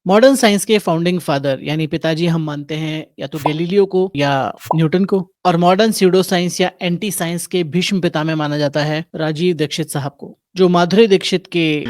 Modern science के founding father यानी पिताजी हम मानते हैं या तो गैलीलियो को या न्यूटन को, और मॉडर्न स्यूडो साइंस या एंटी साइंस के भीष्म पिता में माना जाता है राजीव दीक्षित साहब को, जो माधुरी दीक्षित के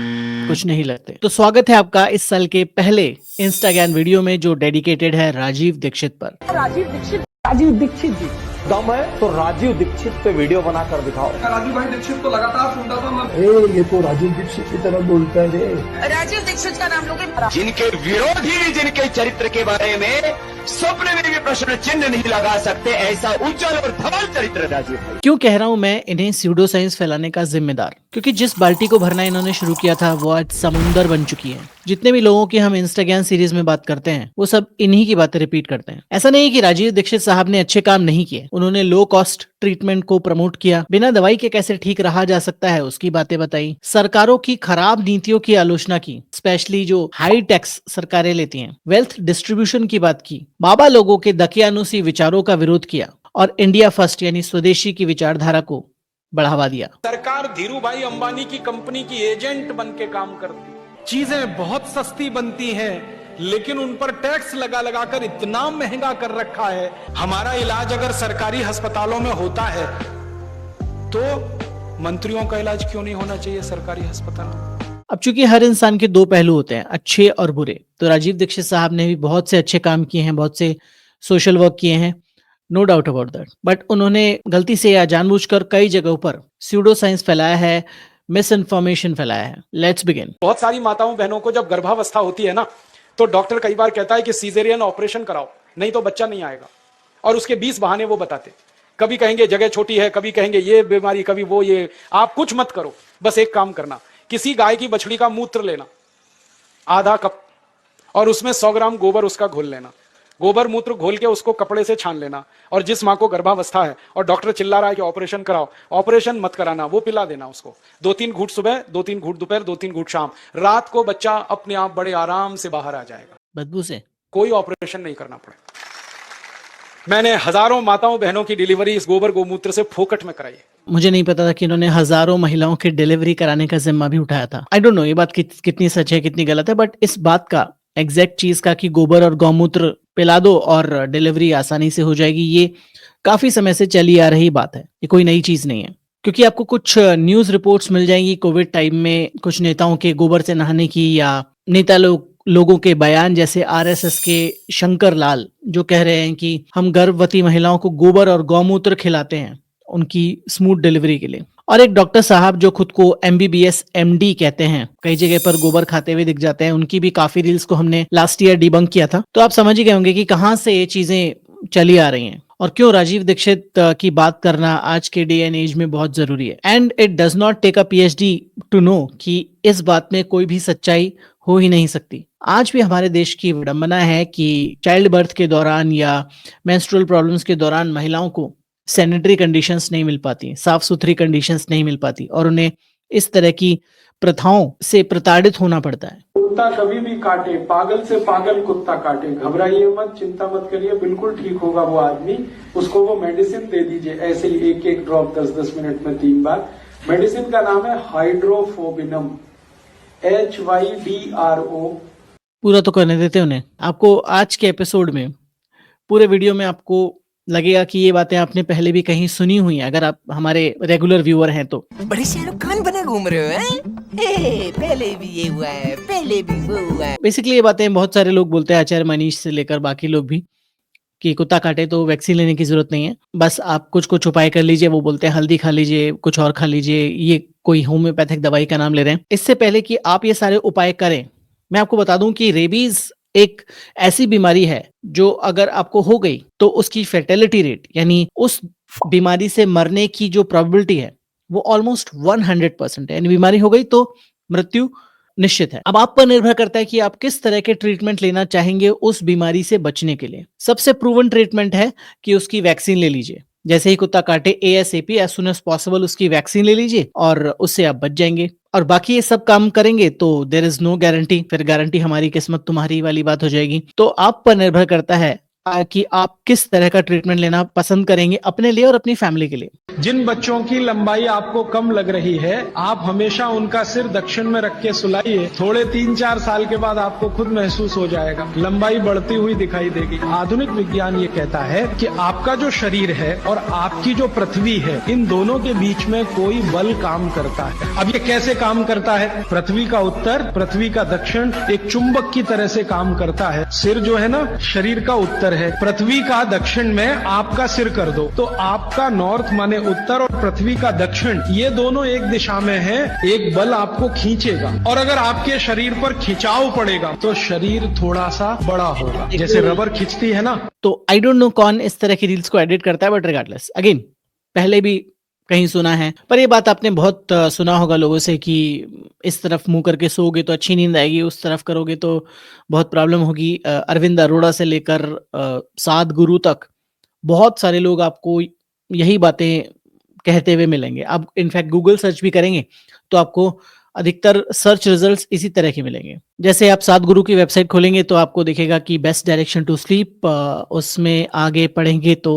कुछ नहीं लगते। तो स्वागत है आपका इस साल के पहले इंस्टा ज्ञान वीडियो में, जो डेडिकेटेड है राजीव दीक्षित पर। राजीव दीक्षित जी दम है तो राजीव दीक्षित पे वीडियो बनाकर दिखाओ। राजीव भाई दीक्षित को लगातार सुनता था मैं। ये तो राजीव दीक्षित की तरह बोलता है रे। राजीव दीक्षित का नाम लोगे। जिनके विरोधी जिनके चरित्र के बारे में स्वप्न में भी प्रश्न चिन्ह नहीं लगा सकते, ऐसा उज्जवल और धवल चरित्र राजीव भाई। क्यों कह रहा हूं मैं इन्हें स्यूडो साइंस फैलाने का जिम्मेदार? क्योंकि जिस बाल्टी को भरना इन्होंने शुरू किया था वो आज समुंदर बन चुकी है। जितने भी लोगों की हम इंस्टाग्राम सीरीज में बात करते हैं वो सब इन्हीं की बातें रिपीट करते हैं। ऐसा नहीं कि राजीव दीक्षित साहब ने अच्छे काम नहीं किए, उन्होंने लो कॉस्ट ट्रीटमेंट को प्रमोट किया, बिना दवाई के कैसे ठीक रहा जा सकता है उसकी बातें बताई, सरकारों की खराब नीतियों की आलोचना की, स्पेशली जो हाई टैक्स सरकारें लेती हैं, वेल्थ डिस्ट्रीब्यूशन की बात की, बाबा लोगों के दकियानुसी विचारों का विरोध किया और इंडिया फर्स्ट यानी स्वदेशी की विचारधारा को बढ़ावा दिया। सरकार धीरू भाई अंबानी की कंपनी की एजेंट बन के काम करती, चीजें बहुत सस्ती बनती हैं लेकिन उन पर टैक्स लगा लगा कर इतना महंगा कर रखा है। हमारा इलाज अगर सरकारी अस्पतालों में होता है तो मंत्रियों का इलाज क्यों नहीं होना चाहिए सरकारी अस्पताल में? अब चूंकि हर इंसान के दो पहलू होते हैं, अच्छे और बुरे, तो राजीव दीक्षित साहब ने भी बहुत से अच्छे काम किए हैं, बहुत से सोशल वर्क किए हैं, no doubt about that, but उन्होंने गलती से या जानबूझकर कई जगहों पर स्यूडो साइंस फैलाया है, मिस इन्फॉर्मेशन फैलाया है। Let's begin. बहुत सारी माताओं बहनों को जब गर्भावस्था होती है ना, तो डॉक्टर कई बार कहता है कि सीजेरियन ऑपरेशन कराओ नहीं तो बच्चा नहीं आएगा, और उसके 20 बहाने वो बताते। कभी कहेंगे जगह छोटी है, कभी कहेंगे ये बीमारी, कभी वो, ये। आप कुछ मत करो, बस एक काम करना, किसी गाय की बछड़ी का मूत्र लेना आधा कप, और उसमें 100 ग्राम गोबर उसका घोल लेना, गोबर मूत्र घोल के उसको कपड़े से छान लेना, और जिस माँ को गर्भावस्था है और डॉक्टर चिल्ला रहा है कि ऑपरेशन कराओ, ऑपरेशन मत कराना, वो पिला देना उसको 2-3 घूंट सुबह, 2-3 घूंट दोपहर, 2-3 घूंट शाम। रात को बच्चा अपने आप बड़े आराम से बाहर आ जाएगा, बदबू से कोई ऑपरेशन नहीं करना पड़े। मैंने हजारों माताओं बहनों की डिलीवरी इस गोबर गोमूत्र से फोकट में कराई है। मुझे नहीं पता था कि इन्होंने हजारों महिलाओं की डिलीवरी कराने का जिम्मा भी उठाया था। आई डोंट नो ये बात कितनी सच है कितनी गलत है, बट इस बात का एग्जैक्ट चीज का कि गोबर और गौमूत्र पिला दो और डिलीवरी आसानी से हो जाएगी, ये काफी समय से चली आ रही बात है, ये कोई नई चीज नहीं है। क्योंकि आपको कुछ न्यूज रिपोर्ट्स मिल जाएंगी कोविड टाइम में कुछ नेताओं के गोबर से नहाने की, या नेता लोगों के बयान, जैसे आरएसएस के शंकर लाल जो कह रहे हैं कि हम गर्भवती महिलाओं को गोबर और गौमूत्र खिलाते हैं उनकी स्मूथ डिलीवरी के लिए। और एक डॉक्टर साहब जो खुद को एमबीबीएस एमडी कहते हैं, कई जगह पर गोबर खाते हुए दिख जाते हैं, उनकी भी काफी रील्स को हमने लास्ट ईयर डिबंक किया था। तो आप समझ ही गए होंगे कि कहां से ये चीजें चली आ रही हैं और क्यों राजीव दीक्षित की बात करना आज के डे एंड एज में बहुत जरूरी है। And it does not take a PhD to know कि इस बात में कोई भी सच्चाई हो ही नहीं सकती। आज भी हमारे देश की विडंबना है कि चाइल्ड बर्थ के दौरान या मेंस्ट्रुअल प्रॉब्लम्स के दौरान महिलाओं को सैनिटरी कंडीशंस नहीं मिल पाती, साफ सुथरी कंडीशंस नहीं मिल पाती, और उन्हें इस तरह की प्रथाओं से प्रताड़ित होना पड़ता है। कुत्ता कभी भी काटे, पागल से पागल कुत्ता काटे, घबराइए मत, चिंता मत करिए, बिल्कुल ठीक होगा वो आदमी। उसको वो मेडिसिन दे दीजिए, ऐसे ही एक ड्रॉप 10-10 मिनट में 3 बार। मेडिसिन का नाम है हाइड्रोफोबिनम, HYDRO। पूरा तो करने देते उन्हें। आपको आज के एपिसोड में पूरे वीडियो में आपको लगेगा कि ये बातें आपने पहले भी कहीं सुनी हुई हैं, अगर आप हमारे रेगुलर व्यूअर हैं तो। बड़े शाहरुख खान बने घूम रहे हो हैं? पहले भी ये हुआ है, पहले भी वो हुआ है। बेसिकली ये बातें बहुत सारे लोग बोलते हैं, आचार्य मनीष से लेकर बाकी लोग भी, कि कुत्ता काटे तो वैक्सीन लेने की जरूरत नहीं है, बस आप कुछ उपाय कर लीजिए। वो बोलते हैं हल्दी खा लीजिए, कुछ और खा लीजिए, ये कोई होम्योपैथिक दवाई का नाम ले रहे हैं। इससे पहले कि आप ये सारे उपाय करें, मैं आपको बता दूं कि रेबीज एक ऐसी बीमारी है जो अगर आपको हो गई तो उसकी फर्टिलिटी रेट, यानी उस बीमारी से मरने की जो प्रोबेबिलिटी है वो ऑलमोस्ट 100% है। यानी बीमारी हो गई तो मृत्यु निश्चित है। अब आप पर निर्भर करता है कि आप किस तरह के ट्रीटमेंट लेना चाहेंगे उस बीमारी से बचने के लिए। सबसे प्रूवन ट्रीटमेंट है कि उसकी वैक्सीन ले लीजिए। जैसे ही कुत्ता काटे ASAP, as soon as possible उसकी वैक्सीन ले लीजिए और उससे आप बच जाएंगे। और बाकी ये सब काम करेंगे तो देयर इज नो गारंटी, फिर गारंटी हमारी किस्मत तुम्हारी वाली बात हो जाएगी। तो आप पर निर्भर करता है कि आप किस तरह का ट्रीटमेंट लेना पसंद करेंगे अपने लिए और अपनी फैमिली के लिए। जिन बच्चों की लंबाई आपको कम लग रही है, आप हमेशा उनका सिर दक्षिण में रख के सुलाइए। थोड़े 3-4 साल के बाद आपको खुद महसूस हो जाएगा, लंबाई बढ़ती हुई दिखाई देगी। आधुनिक विज्ञान ये कहता है कि आपका जो शरीर है और आपकी जो पृथ्वी है, इन दोनों के बीच में कोई बल काम करता है। अब ये कैसे काम करता है? पृथ्वी का उत्तर, पृथ्वी का दक्षिण एक चुंबक की तरह से काम करता है। सिर जो है ना, शरीर का उत्तर है, पृथ्वी का दक्षिण में आपका सिर कर दो तो आपका नॉर्थ माने उत्तर और पृथ्वी का दक्षिण, ये दोनों एक दिशा में है, एक बल आपको खींचेगा। और अगर आपके शरीर पर खिंचाव पड़ेगा तो शरीर थोड़ा सा बड़ा होगा, जैसे रबर खींचती है ना। तो आई डोंट नो कौन इस तरह की रील्स को एडिट करता है, बट रिगार्डलेस, अगेन पहले भी कहीं सुना है, पर ये बात आपने बहुत सुना होगा लोगों से कि इस तरफ मुंह करके सोओगे तो अच्छी नींद आएगी, उस तरफ करोगे तो बहुत प्रॉब्लम होगी। अरविंद अरोड़ा से लेकर साध गुरु तक बहुत सारे लोग आपको यही बातें कहते हुए मिलेंगे। आप इनफैक्ट गूगल सर्च भी करेंगे तो आपको अधिकतर सर्च रिजल्ट्स इसी तरह के मिलेंगे। जैसे आप सदगुरु की वेबसाइट खोलेंगे तो आपको दिखेगा कि बेस्ट डायरेक्शन टू स्लीप, उसमें आगे पढ़ेंगे तो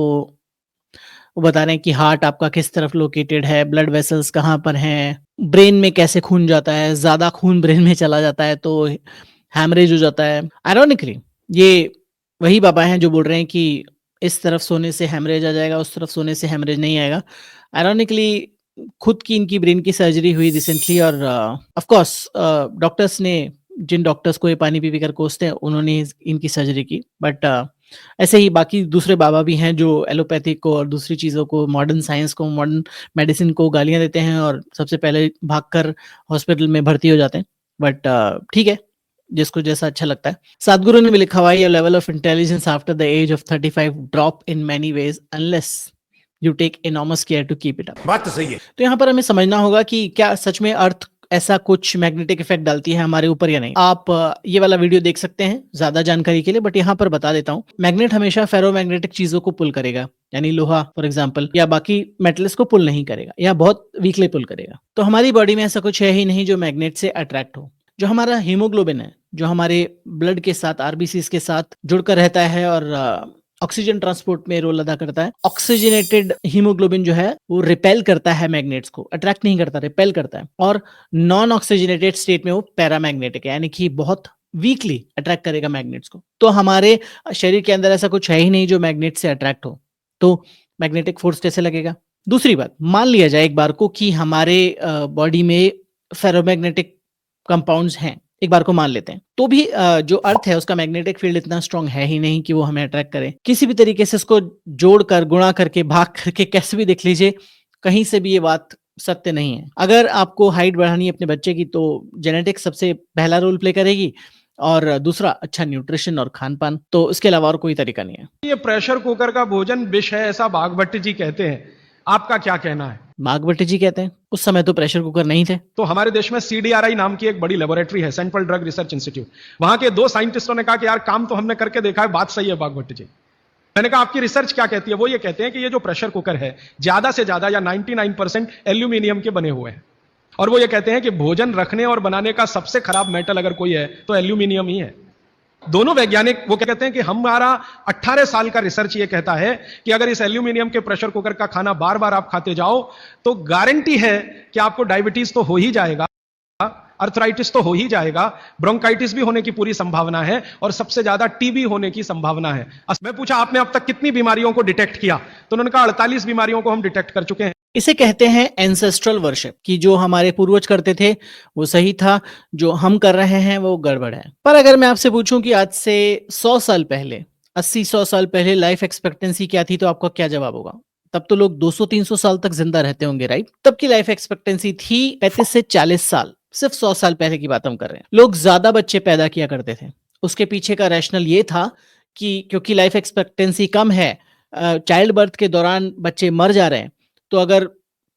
वो बता रहे हैं कि हार्ट आपका किस तरफ लोकेटेड है, ब्लड वेसल्स कहाँ पर हैं, ब्रेन में कैसे खून जाता है, ज्यादा खून ब्रेन में चला जाता है तो हैमरेज हो जाता है। आयरॉनिकली ये वही बाबा हैं जो बोल रहे हैं कि इस तरफ सोने से हैमरेज आ जाएगा, उस तरफ सोने से हैमरेज नहीं आएगा। आयरॉनिकली खुद की इनकी ब्रेन की सर्जरी हुई रिसेंटली और ऑफ कोर्स डॉक्टर्स ने, जिन डॉक्टर्स को ये पानी पी कर कोसते हैं, उन्होंने इनकी सर्जरी की। बट ऐसे ही बाकी दूसरे बाबा भी हैं जो एलोपैथिक को और दूसरी चीज़ों को, मॉडर्न साइंस को, मॉडर्न मेडिसिन को गालियां देते हैं और सबसे पहले भागकर हॉस्पिटल में भर्ती हो जाते हैं। बट ठीक है, जिसको जैसा अच्छा लगता है। सदगुरु ने भी लिखा हुआ है, your level of intelligence after the age of 35 drop in many ways unless you take enormous care to keep it up. बात तो सही है। तो यहाँ पर हमें समझना होगा कि क्या सच में अर्थ ऐसा कुछ मैग्नेटिक इफेक्ट डालती है हमारे ऊपर या नहीं। आप ये वाला वीडियो देख सकते हैं ज्यादा जानकारी के लिए, बट यहाँ पर बता देता हूँ, मैग्नेट हमेशा फेरोमैग्नेटिक चीजों को पुल करेगा, यानी लोहा फॉर एग्जांपल या बाकी मेटल्स को पुल नहीं करेगा या बहुत वीकली पुल करेगा। तो हमारी बॉडी में ऐसा कुछ है ही नहीं जो मैग्नेट से अट्रैक्ट हो। जो हमारा हीमोग्लोबिन है, जो हमारे ब्लड के साथ, आरबीसीज के साथ जुड़कर रहता है और ऑक्सीजन ट्रांसपोर्ट में रोल अदा करता है। ऑक्सीजनेटेड हीमोग्लोबिन जो है वो रिपेल करता है मैग्नेट्स को, अट्रैक्ट नहीं करता, रिपेल करता है। और नॉन ऑक्सीजनेटेड स्टेट में वो पैरामैग्नेटिक है, यानी कि बहुत वीकली अट्रैक्ट करेगा मैग्नेट्स को। तो हमारे शरीर के अंदर ऐसा कुछ है ही नहीं जो मैग्नेट से अट्रैक्ट हो, तो मैग्नेटिक फोर्स कैसे लगेगा। दूसरी बात, मान लिया जाए एक बार को कि हमारे बॉडी में फेरोमैग्नेटिक कंपाउंड्स हैं, एक बार को मान लेते हैं, तो भी जो अर्थ है उसका मैग्नेटिक फील्ड इतना स्ट्रांग है ही नहीं कि वो हमें अट्रैक्ट करे। किसी भी तरीके से इसको जोड़कर, गुणा करके, भाग करके, कैसे भी देख लीजिए, कहीं से भी ये बात सत्य नहीं है। अगर आपको हाइट बढ़ानी है अपने बच्चे की तो जेनेटिक्स सबसे पहला रोल प्ले करेगी और दूसरा अच्छा न्यूट्रिशन और खान पान, तो इसके अलावा और कोई तरीका नहीं है। ये प्रेशर कुकर का भोजन विष है, ऐसा भागवत जी कहते हैं, आपका क्या कहना है? भागवत जी कहते हैं, उस समय तो प्रेशर कुकर नहीं थे। तो हमारे देश में CDRI नाम की एक बड़ी लेबोरेटरी है, सेंट्रल ड्रग रिसर्च इंस्टीट्यूट। वहां के 2 साइंटिस्टों ने कहा कि यार काम तो हमने करके देखा है, बात सही है भागवत जी। मैंने कहा आपकी रिसर्च क्या कहती है? वो ये कहते हैं कि ये जो प्रेशर कुकर है ज्यादा से ज्यादा या 99% एल्यूमिनियम के बने हुए हैं, और वो ये कहते हैं कि भोजन रखने और बनाने का सबसे खराब मेटल अगर कोई है तो एल्यूमिनियम ही है। दोनों वैज्ञानिक वो कहते हैं कि हमारा 18 साल का रिसर्च ये कहता है कि अगर इस एल्यूमिनियम के प्रेशर कुकर का खाना बार बार आप खाते जाओ तो गारंटी है कि आपको डायबिटीज तो हो ही जाएगा, अर्थराइटिस तो हो ही जाएगा, ब्रोंकाइटिस भी होने की पूरी संभावना है और सबसे ज्यादा टीबी होने की संभावना है। मैं पूछा आपने अब तक कितनी बीमारियों को डिटेक्ट किया, तो उन्होंने कहा 48 बीमारियों को हम डिटेक्ट कर चुके हैं। इसे कहते हैं एंसेस्ट्रल वर्शिप, कि जो हमारे पूर्वज करते थे वो सही था, जो हम कर रहे हैं वो गड़बड़ है। पर अगर मैं आपसे पूछूं कि आज से 100 साल पहले, 80-100 साल पहले लाइफ एक्सपेक्टेंसी क्या थी, तो आपका क्या जवाब होगा? तब तो लोग 200-300 साल तक जिंदा रहते होंगे, राइट? तब की लाइफ एक्सपेक्टेंसी थी 35 से 40 साल। सिर्फ 100 साल पहले की बात हम कर रहे हैं। लोग ज्यादा बच्चे पैदा किया करते थे। उसके पीछे का रैशनल ये था कि क्योंकि लाइफ एक्सपेक्टेंसी कम है, चाइल्ड बर्थ के दौरान बच्चे मर जा रहे हैं, तो अगर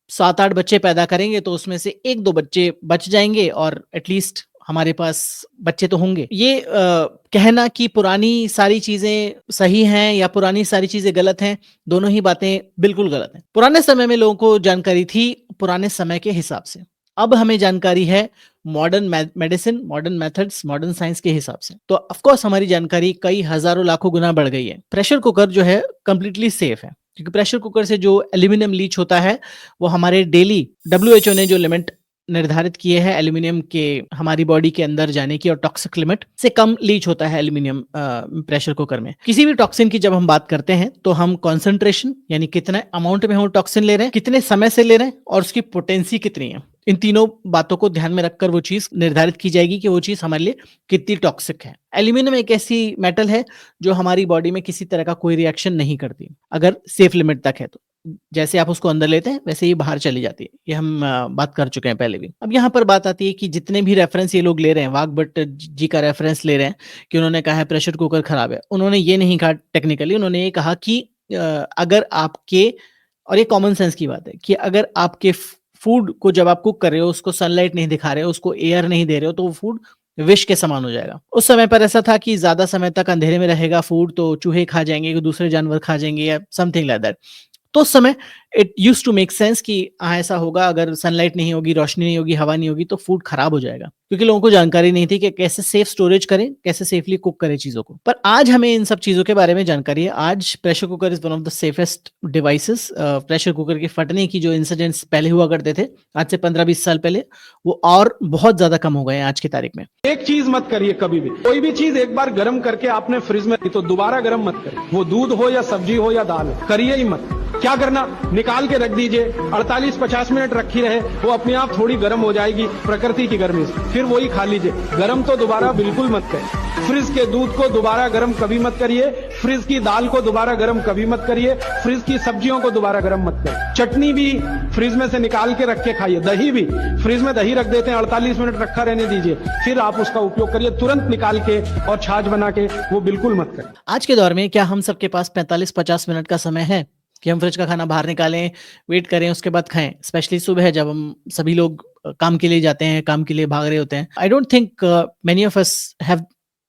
7-8 बच्चे पैदा करेंगे तो उसमें से 1-2 बच्चे बच जाएंगे और एटलीस्ट हमारे पास बच्चे तो होंगे। ये कहना कि पुरानी सारी चीजें सही हैं या पुरानी सारी चीजें गलत हैं, दोनों ही बातें बिल्कुल गलत हैं। पुराने समय में लोगों को जानकारी थी पुराने समय के हिसाब से। अब हमें जानकारी है modern medicine, modern methods, modern science के हिसाब से। तो ऑफ कोर्स हमारी जानकारी कई हजारों लाखों गुना बढ़ गई है। प्रेशर कुकर जो है कंप्लीटली सेफ है, क्योंकि प्रेशर कुकर से जो एल्यूमिनियम लीच होता है वो हमारे डेली WHO ने जो लिमिट निर्धारित किए हैं एल्यूमिनियम के हमारी बॉडी के अंदर जाने की और टॉक्सिक लिमिट से कम लीच होता है एल्यूमिनियम प्रेशर कुकर में। किसी भी टॉक्सिन की जब हम बात करते हैं तो हम कॉन्सेंट्रेशन यानी कितने अमाउंट में हम टॉक्सिन ले रहे हैं, कितने समय से ले रहे हैं और उसकी पोटेंसी कितनी है, इन तीनों बातों को ध्यान में रखकर वो चीज निर्धारित की जाएगी कि वो चीज हमारे लिए कितनी टॉक्सिक है। एल्यूमिनियम एक ऐसी मेटल है जो हमारी बॉडी में किसी तरह का कोई रिएक्शन नहीं करती अगर सेफ लिमिट तक है तो। जैसे आप उसको अंदर लेते हैं वैसे ही बाहर चली जाती है, ये हम बात कर चुके हैं पहले भी। अब यहाँ पर बात आती है कि जितने भी रेफरेंस ये लोग ले रहे हैं, वाघभट्ट जी का रेफरेंस ले रहे हैं कि उन्होंने कहा है प्रेशर कुकर खराब है, उन्होंने ये नहीं कहा टेक्निकली, उन्होंने ये कहा कि अगर आपके, और ये कॉमन सेंस की बात है कि अगर आपके फूड को जब आप कुक कर रहे हो उसको सनलाइट नहीं दिखा रहे हो, उसको एयर नहीं दे रहे हो, तो वो फूड विष के समान हो जाएगा। उस समय पर ऐसा था कि ज्यादा समय तक अंधेरे में रहेगा फूड तो चूहे खा जाएंगे, दूसरे जानवर खा जाएंगे या समथिंग लाइक दैट। तो उस समय it use to make sense कि ऐसा होगा, अगर सनलाइट नहीं होगी, रोशनी नहीं होगी, हवा नहीं होगी तो फूड खराब हो जाएगा, क्योंकि लोगों को जानकारी नहीं थी कि कैसे सेफ स्टोरेज करें, कैसे सेफली कुक करें चीजों को। पर आज हमें इन सब चीजों के बारे में जानकारी है। आज pressure cooker is one of the safest devices. Pressure cooker के फटने की जो इंसिडेंट्स पहले हुआ करते थे आज से 15-20 साल पहले, वो और बहुत ज्यादा कम हो गए हैं आज की तारीख में। एक चीज मत करिए कभी भी, कोई भी चीज एक बार गर्म करके आपने फ्रिज में तो दोबारा गर्म मत करिए, वो दूध हो या सब्जी हो या दाल हो, करिए ही मत। क्या करना, निकाल के रख दीजिए, 48-50 मिनट रखी रहे, वो अपने आप थोड़ी गर्म हो जाएगी प्रकृति की गर्मी से, फिर वही खा लीजिए। गर्म तो दोबारा बिल्कुल मत करिए। फ्रिज के दूध को दोबारा गर्म कभी मत करिए, फ्रिज की दाल को दोबारा गर्म कभी मत करिए, फ्रिज की सब्जियों को दोबारा गर्म मत करिए। चटनी भी फ्रिज में से निकाल के रख के खाइए, दही भी फ्रिज में दही रख देते हैं, 48 मिनट रखा रहने दीजिए, फिर आप उसका उपयोग करिए, तुरंत निकाल के और छाछ बना के वो बिल्कुल मत करिए। आज के दौर में क्या हम सबके पास 45-50 मिनट का समय है कि हम फ्रिज का खाना बाहर निकालें, वेट करें, उसके बाद खाएं? स्पेशली सुबह जब हम सभी लोग काम के लिए जाते हैं, काम के लिए भाग रहे होते हैं। I don't think many of us have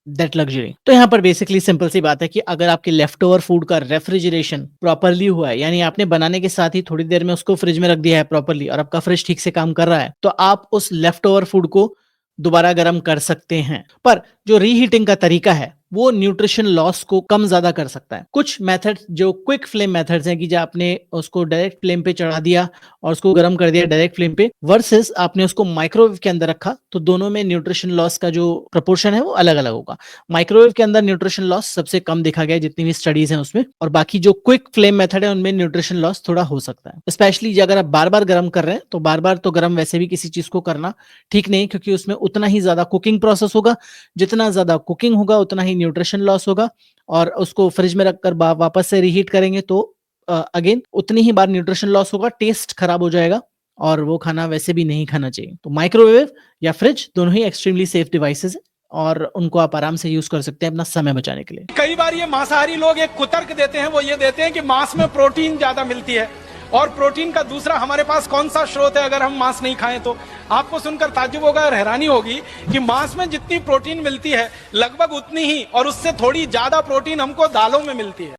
that luxury. तो यहाँ पर बेसिकली सिंपल सी बात है कि अगर आपके लेफ्ट ओवर फूड का रेफ्रिजरेशन प्रॉपरली हुआ है, यानी आपने बनाने के साथ ही थोड़ी देर में उसको फ्रिज में रख दिया है प्रॉपरली और आपका फ्रिज ठीक से काम कर रहा है, तो आप उस लेफ्ट ओवर फूड को दोबारा गर्म कर सकते हैं। पर जो रीहीटिंग का तरीका है वो न्यूट्रिशन लॉस को कम ज्यादा कर सकता है। कुछ मेथड्स जो क्विक फ्लेम मेथड्स हैं कि जब आपने उसको डायरेक्ट फ्लेम पे चढ़ा दिया और उसको गर्म कर दिया डायरेक्ट फ्लेम पे, वर्सेस आपने उसको माइक्रोवेव के अंदर रखा, तो दोनों में न्यूट्रिशन लॉस का जो प्रोपोर्शन है वो अलग अलग होगा। माइक्रोवेव के अंदर न्यूट्रिशन लॉस सबसे कम देखा गया जितनी भी स्टडीज हैं उसमें, और बाकी जो क्विक फ्लेम मेथड है उनमें न्यूट्रिशन लॉस थोड़ा हो सकता है। स्पेशली अगर आप बार बार गर्म कर रहे हैं तो बार बार तो गर्म वैसे भी किसी चीज को करना ठीक नहीं, क्योंकि उसमें उतना ही ज्यादा कुकिंग प्रोसेस होगा, जितना ज्यादा कुकिंग होगा उतना ही न्यूट्रिशन लॉस होगा, और उसको फ्रिज में रखकर वापस से रीहीट करेंगे तो अगेन उतनी ही बार न्यूट्रिशन लॉस होगा, टेस्ट खराब हो जाएगा और वो खाना वैसे भी नहीं खाना चाहिए। तो माइक्रोवेव या फ्रिज दोनों ही एक्सट्रीमली सेफ डिवाइसेस हैं और उनको आप आराम से यूज कर सकते हैं अपना समय बचाने के लिए। कई बार ये मांसाहारी लोग एक कुतर्क देते हैं, वो ये देते हैं कि मांस में प्रोटीन ज्यादा मिलती है, और प्रोटीन का दूसरा हमारे पास कौन सा स्रोत है अगर हम मांस नहीं खाएं तो? आपको सुनकर ताज्जुब होगा और हैरानी होगी कि मांस में जितनी प्रोटीन मिलती है लगभग उतनी ही और उससे थोड़ी ज्यादा प्रोटीन हमको दालों में मिलती है।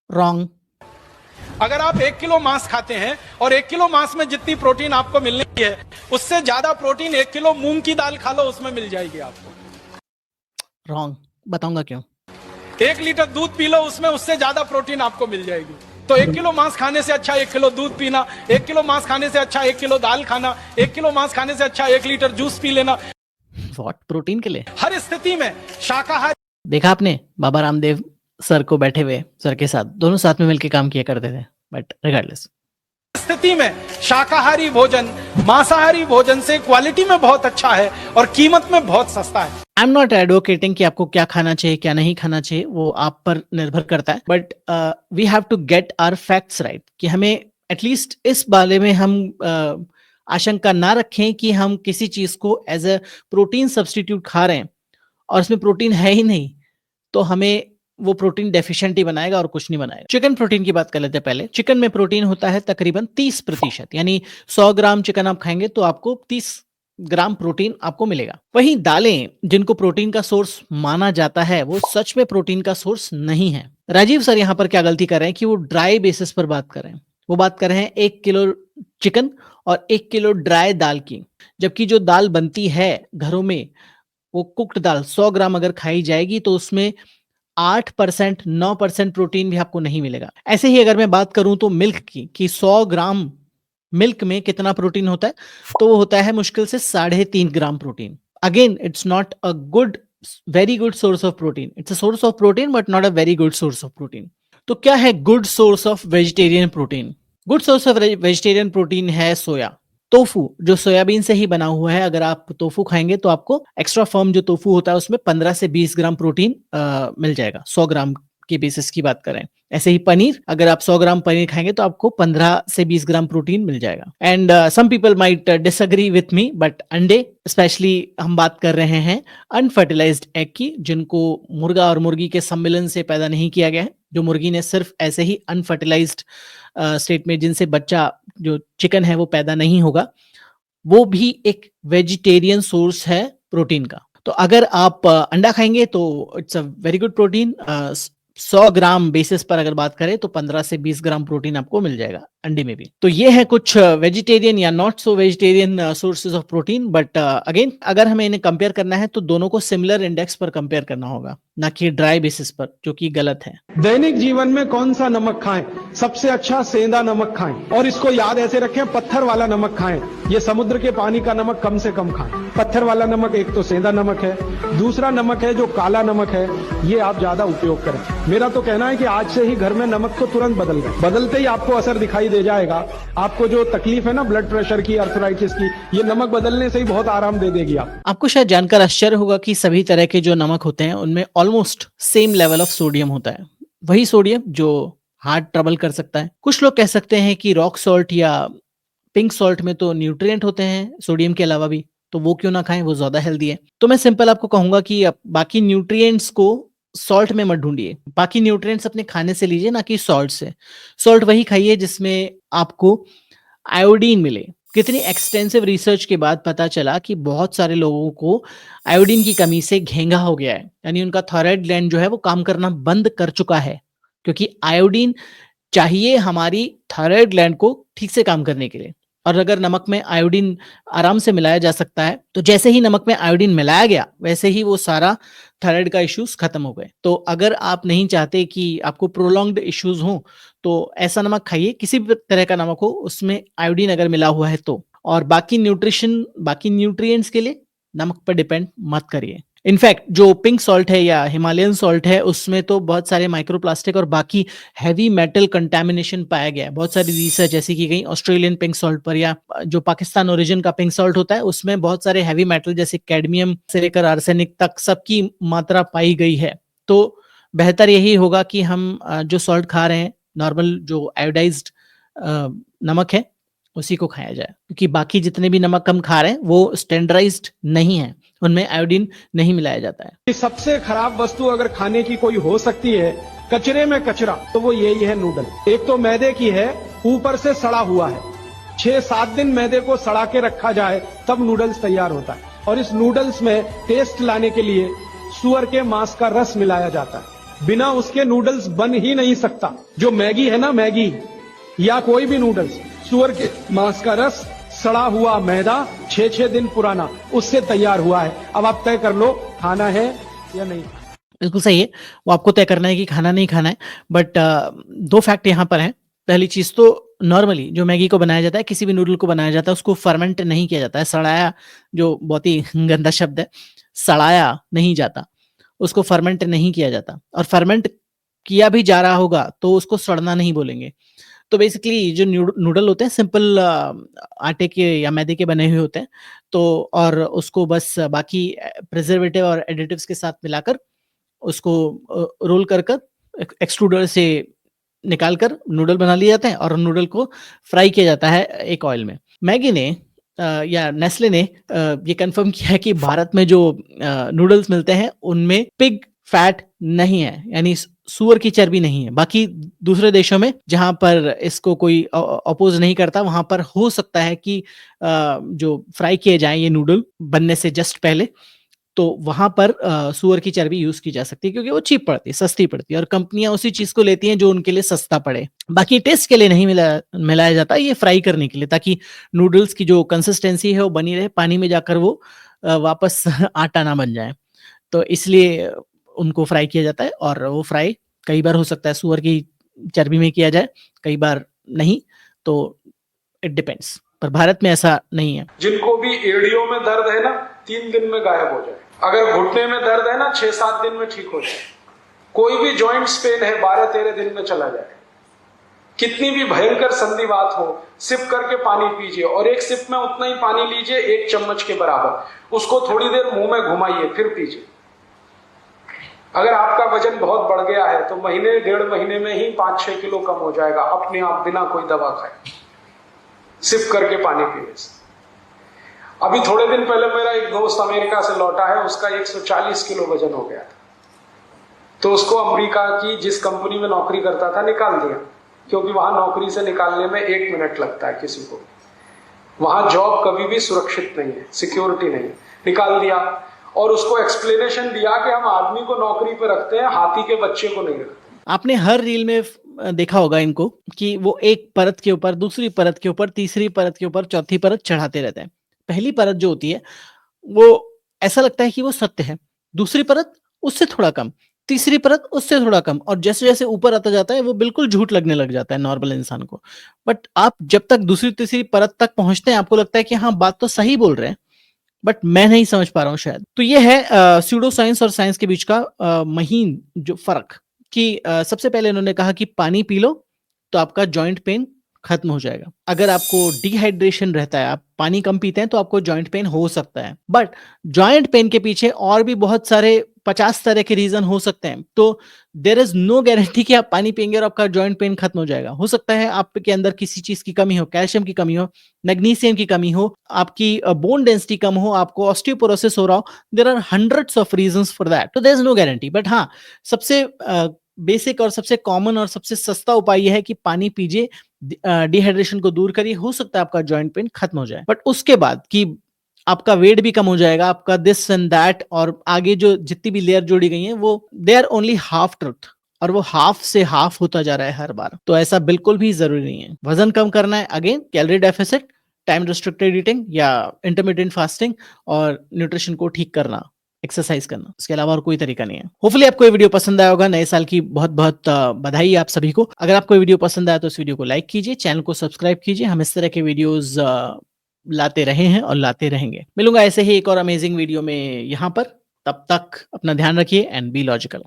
रॉन्ग। अगर आप 1 किलो मांस खाते हैं और 1 किलो मांस में जितनी प्रोटीन आपको मिलनी है उससे ज्यादा प्रोटीन 1 किलो मूंग की दाल खा लो, उसमें मिल जाएगी आपको। रॉन्ग, बताऊंगा क्यों। 1 लीटर दूध पी लो, उसमें उससे ज्यादा प्रोटीन आपको मिल जाएगी। तो 1 किलो मांस खाने से अच्छा 1 किलो दूध पीना, 1 किलो मांस खाने से अच्छा 1 किलो दाल खाना, 1 किलो मांस खाने से अच्छा 1 लीटर जूस पी लेना। व्हाट? प्रोटीन के लिए? हर स्थिति में शाकाहारी। देखा आपने बाबा रामदेव सर को बैठे हुए सर के साथ, दोनों साथ में मिलकर काम किया करते थे, बट रिगार्डलेस स्थिति में शाकाहारी भोजन मांसाहारी भोजन से क्वालिटी में बहुत अच्छा है और कीमत में बहुत सस्ता है। आई एम नॉट एडवोकेटिंग कि आपको क्या खाना चाहिए क्या नहीं खाना चाहिए, वो आप पर निर्भर करता है, but we have to get our facts right, कि हमें एटलीस्ट इस बारे में हम आशंका ना रखें कि हम किसी चीज को एज अ प्रोटीन सब्स्टिट्यूट खा रहे हैं और उसमें प्रोटीन है ही नहीं, तो हमें वो प्रोटीन डेफिशिएंट ही बनाएगा और कुछ नहीं बनाएगा। चिकन प्रोटीन की बात कर लेते हैं पहले। चिकन में प्रोटीन होता है तकरीबन 30%, यानी 100 ग्राम चिकन आप खाएंगे तो आपको 30 ग्राम प्रोटीन आपको मिलेगा। वहीं दालें जिनको प्रोटीन का सोर्स माना जाता है वो सच में प्रोटीन का सोर्स नहीं है। राजीव सर यहाँ पर क्या गलती कर रहे हैं कि वो ड्राई बेसिस पर बात कर रहे हैं। वो बात कर रहे हैं 1 किलो चिकन और 1 किलो ड्राई दाल की। जबकि जो दाल बनती है घरों में, वो कुक्ड दाल 100 ग्राम अगर खाई जाएगी तो उसमें 8% 9% प्रोटीन भी आपको नहीं मिलेगा। ऐसे ही अगर मैं बात करूं तो मिल्क की, कि 100 ग्राम मिल्क में कितना प्रोटीन होता है, तो वो होता है मुश्किल से 3.5 gram protein. Again it's not a good, very good source of protein. It's a source of protein but not a very good source of protein. तो क्या है good source of vegetarian protein? Good source of vegetarian protein है सोया, tofu, जो soybean से ही बना हुआ है। अगर आप टोफू खाएंगे तो आपको एक्स्ट्रा फर्म जो टोफू होता है उसमें 15 से 20 ग्राम प्रोटीन मिल जाएगा, 100 ग्राम के बेसिस की बात करें। ऐसे ही पनीर, अगर आप 100 ग्राम पनीर खाएंगे तो आपको 15 से 20 ग्राम प्रोटीन मिल जाएगा। And some people might disagree with me, but अंडे, स्पेशली हम बात कर रहे हैं अनफर्टिलाइज्ड एग की, जिनको मुर्गा और मुर्गी के सम्मिलन से पैदा नहीं किया गया है, जो मुर्गी ने सिर्फ ऐसे ही अनफर्टिलाइज्ड स्टेट में, जिनसे बच्चा जो चिकन है वो पैदा नहीं होगा, वो भी एक वेजिटेरियन सोर्स है प्रोटीन का। तो अगर आप अंडा खाएंगे तो it's a very good protein. 100 gram basis पर अगर बात करें तो 15 से 20 ग्राम प्रोटीन आपको मिल जाएगा अंडे में भी। तो ये है कुछ वेजिटेरियन या not so vegetarian sources of protein. But again अगर हमें इन्हें कंपेयर करना है तो दोनों को सिमिलर इंडेक्स पर कंपेयर करना होगा, ना कि ड्राई बेसिस पर, जो कि गलत है। दैनिक जीवन में कौन सा नमक खाएं? सबसे अच्छा सेंधा नमक खाएं, और इसको याद ऐसे रखें, पत्थर वाला नमक खाएं। ये समुद्र के पानी का नमक कम से कम खाएं। पत्थर वाला नमक एक तो सेंधा नमक है, दूसरा नमक है जो काला नमक है, ये आप ज्यादा उपयोग करें। मेरा तो कहना है कि आज से ही घर में नमक को तुरंत बदलते ही आपको असर दिखाई दे जाएगा। आपको जो तकलीफ है ना ब्लड प्रेशर की, अर्थराइटिस की, ये नमक बदलने से ही बहुत आराम दे देगी। आपको शायद जानकर आश्चर्य होगा कि सभी तरह के जो नमक होते हैं उनमें almost same level of sodium होता है। वही सोडियम जो हार्ट ट्रबल कर सकता है। कुछ लोग कह सकते हैं कि रॉक सॉल्ट या पिंक सॉल्ट में तो न्यूट्रिएंट होते हैं सोडियम के अलावा भी, तो वो क्यों ना खाएं, वो ज्यादा हेल्दी है। तो मैं सिंपल आपको कहूंगा कि बाकी न्यूट्रिएंट्स को सॉल्ट में मत ढूंढिए, बाकी न्यूट्रिएंट्स अपने खाने से लीजिए, ना कि सॉल्ट से। सॉल्ट वही खाइए जिसमें आपको आयोडीन मिले। कितनी एक्सटेंसिव रिसर्च के बाद पता चला कि बहुत सारे लोगों को आयोडीन की कमी से घेंगा हो गया है, यानी उनका थायराइड ग्लैंड जो है वो काम करना बंद कर चुका है, क्योंकि आयोडीन चाहिए हमारी थायराइड ग्लैंड को ठीक से काम करने के लिए। और अगर नमक में आयोडीन आराम से मिलाया जा सकता है, तो जैसे ही नमक में आयोडीन मिलाया गया वैसे ही वो सारा थायराइड का इश्यूज खत्म हो गए। तो अगर आप नहीं चाहते कि आपको प्रोलॉन्ग्ड इश्यूज हो तो ऐसा नमक खाइए, किसी भी तरह का नमक हो, उसमें आयोडीन अगर मिला हुआ है तो। और बाकी न्यूट्रिएंट्स के लिए नमक पर डिपेंड मत करिए। इनफैक्ट जो पिंक सॉल्ट है या हिमालयन सॉल्ट है, उसमें तो बहुत सारे माइक्रोप्लास्टिक और बाकी हैवी मेटल कंटेमिनेशन पाया गया है। बहुत सारी रिसर्च ऐसी की गई ऑस्ट्रेलियन पिंक सॉल्ट पर, या जो पाकिस्तान ओरिजिन का पिंक सॉल्ट होता है उसमें बहुत सारे हैवी मेटल जैसे कैडमियम से लेकर आर्सेनिक तक सबकी मात्रा पाई गई है। तो बेहतर यही होगा कि हम जो सॉल्ट खा रहे हैं, नॉर्मल जो आयोडाइज्ड नमक है, उसी को खाया जाए, क्योंकि बाकी जितने भी नमक हम खा रहे हैं वो स्टैंडर्डाइज्ड नहीं है, उनमें आयोडीन नहीं मिलाया जाता है। सबसे खराब वस्तु अगर खाने की कोई हो सकती है, कचरे में कचरा, तो वो यही है नूडल। एक तो मैदे की है, ऊपर से सड़ा हुआ है। 6-7 दिन मैदे को सड़ा के रखा जाए तब नूडल्स तैयार होता है। और इस नूडल्स में टेस्ट लाने के लिए सुअर के मांस का रस मिलाया जाता है। बिना उसके नूडल्स बन ही नहीं सकता। जो मैगी है ना, मैगी या कोई भी नूडल्स, सुअर के मांस का रस, सड़ा हुआ मैदा, 6-6 दिन पुराना, उससे तैयार हुआ है। अब आप तय कर लो खाना है या नहीं। बिल्कुल सही है, वो आपको तय करना है कि खाना नहीं खाना है। बट 2 फैक्ट यहाँ पर हैं। पहली चीज तो नॉर्मली जो मैगी को बनाया जाता है, किसी भी नूडल को बनाया जाता है, उसको फर्मेंट नहीं किया जाता है। सड़ाया, जो बहुत ही गंदा शब्द है, सड़ाया नहीं जाता, उसको फर्मेंट नहीं किया जाता। और फर्मेंट किया भी जा रहा होगा तो उसको सड़ना नहीं बोलेंगे। तो बेसिकली जो नूडल होते हैं सिंपल आटे के या मैदे के बने हुए होते हैं, तो और उसको बस बाकी प्रिजर्वेटिव और एडिटिव्स के साथ मिलाकर उसको रोल कर एक्सट्रूडर से निकाल कर नूडल बना लिए जाते हैं और नूडल को फ्राई किया जाता है एक ऑयल में। मैगी ने या नेस्ले ने ये कंफर्म किया है कि भारत में जो नूडल्स मिलते हैं उनमें पिग फैट नहीं है, यानी सूअर की चर्बी नहीं है। बाकी दूसरे देशों में जहां पर इसको कोई अपोज नहीं करता, वहां पर हो सकता है कि जो फ्राई किए जाएं ये नूडल बनने से जस्ट पहले, तो वहां पर सुअर की चर्बी यूज की जा सकती है क्योंकि वो चीप पड़ती है, सस्ती पड़ती है, और कंपनियां उसी चीज को लेती हैं जो उनके लिए सस्ता पड़े। बाकी टेस्ट के लिए नहीं मिलाया जाता, ये फ्राई करने के लिए, ताकि नूडल्स की जो कंसिस्टेंसी है वो बनी रहे, पानी में जाकर वो वापस आटा ना बन जाए। तो इसलिए उनको फ्राई किया जाता है, और वो फ्राई कई बार हो सकता है सुअर की चर्बी में किया जाए, कई बार नहीं, तो इट डिपेंड्स। पर भारत में ऐसा नहीं है। जिनको भी एड़ियों में दर्द है ना 3 दिन में गायब हो जाए, अगर घुटने में दर्द है ना 6-7 दिन में ठीक हो जाए, कोई भी जॉइंट्स पेन है 12-13 दिन में चला जाए, कितनी भी भयंकर संधिवात हो, सिप करके पानी पीजिए, और एक सिप में उतना ही पानी लीजिए 1 चम्मच के बराबर, उसको थोड़ी देर मुंह में घुमाइए फिर पीजिए। अगर आपका वजन बहुत बढ़ गया है तो महीने 1.5 महीने में ही 5-6 किलो कम हो जाएगा अपने आप, बिना कोई दवा खाए, सिप करके पानी पीने से। अभी थोड़े दिन पहले मेरा एक दोस्त अमेरिका से लौटा है, उसका 140 किलो वजन हो गया था, तो उसको अमेरिका की जिस कंपनी में नौकरी करता था निकाल दिया, क्योंकि वहां नौकरी से निकालने में 1 मिनट लगता है किसी को, वहां जॉब कभी भी सुरक्षित नहीं है, सिक्योरिटी नहीं, निकाल दिया। और उसको एक्सप्लेनेशन दिया कि हम आदमी को नौकरी पे रखते हैं, हाथी के बच्चे को नहीं रखते। आपने हर रील में देखा होगा इनको कि वो एक परत के ऊपर, दूसरी परत के ऊपर, तीसरी परत के ऊपर, चौथी परत चढ़ाते रहते हैं। पहली परत जो होती है वो ऐसा लगता है कि वो सत्य है, दूसरी परत उससे थोड़ा कम, तीसरी परत उससे थोड़ा कम, और जैसे जैसे ऊपर आता जाता है वो बिल्कुल झूठ लगने लग जाता है नॉर्मल इंसान को। बट आप जब तक दूसरी तीसरी परत तक पहुंचते हैं आपको लगता है कि हाँ बात तो सही बोल रहे हैं, बट मैं नहीं समझ पा रहा हूं शायद। तो ये है स्यूडो साइंस और साइंस के बीच का महीन जो फर्क, कि सबसे पहले इन्होंने कहा कि पानी पी लो तो आपका जॉइंट पेन खत्म हो जाएगा। अगर आपको डिहाइड्रेशन रहता है, आप पानी कम पीते हैं, तो आपको जॉइंट पेन हो सकता है, बट जॉइंट पेन के पीछे और भी बहुत सारे 50 तरह के रीजन हो सकते हैं। तो देयर इज नो गारंटी कि आप पानी पिएंगे और आपका जॉइंट पेन खत्म हो जाएगा। हो सकता है आपके अंदर किसी चीज की कमी हो, कैल्शियम की कमी हो, मैग्नीशियम की कमी हो, आपकी बोन डेंसिटी कम हो, आपको ऑस्टियोपोरोसिस हो रहा हो। There are hundreds of reasons for that, तो there is no guarantee. But हाँ, सबसे बेसिक और सबसे कॉमन और सबसे सस्ता उपाय यह है कि पानी पीजिए, डिहाइड्रेशन को दूर करिए, हो सकता है आपका जॉइंट पेन खत्म हो जाए। बट उसके बाद कि आपका वेट भी कम हो जाएगा, आपका दिस एंड दैट, और आगे जो जितनी भी लेयर जोड़ी गई हैं वो they are only half truth, और वो हाफ से हाफ होता जा रहा है हर बार। तो ऐसा बिल्कुल भी जरूरी नहीं है। वजन कम करना है, again calorie deficit, time restricted eating या इंटरमिटेंट फास्टिंग, और न्यूट्रिशन को ठीक करना, एक्सरसाइज करना, इसके अलावा और कोई तरीका नहीं है। होपफुली आपको ये वीडियो पसंद आया होगा। नए साल की बहुत बहुत बधाई आप सभी को। अगर आपको ये वीडियो पसंद आया तो इस वीडियो को लाइक कीजिए, चैनल को सब्सक्राइब कीजिए। हम इस तरह के वीडियोस लाते रहे हैं और लाते रहेंगे। मिलूंगा ऐसे ही एक और अमेजिंग वीडियो में यहाँ पर। तब तक अपना ध्यान रखिए एंड बी लॉजिकल।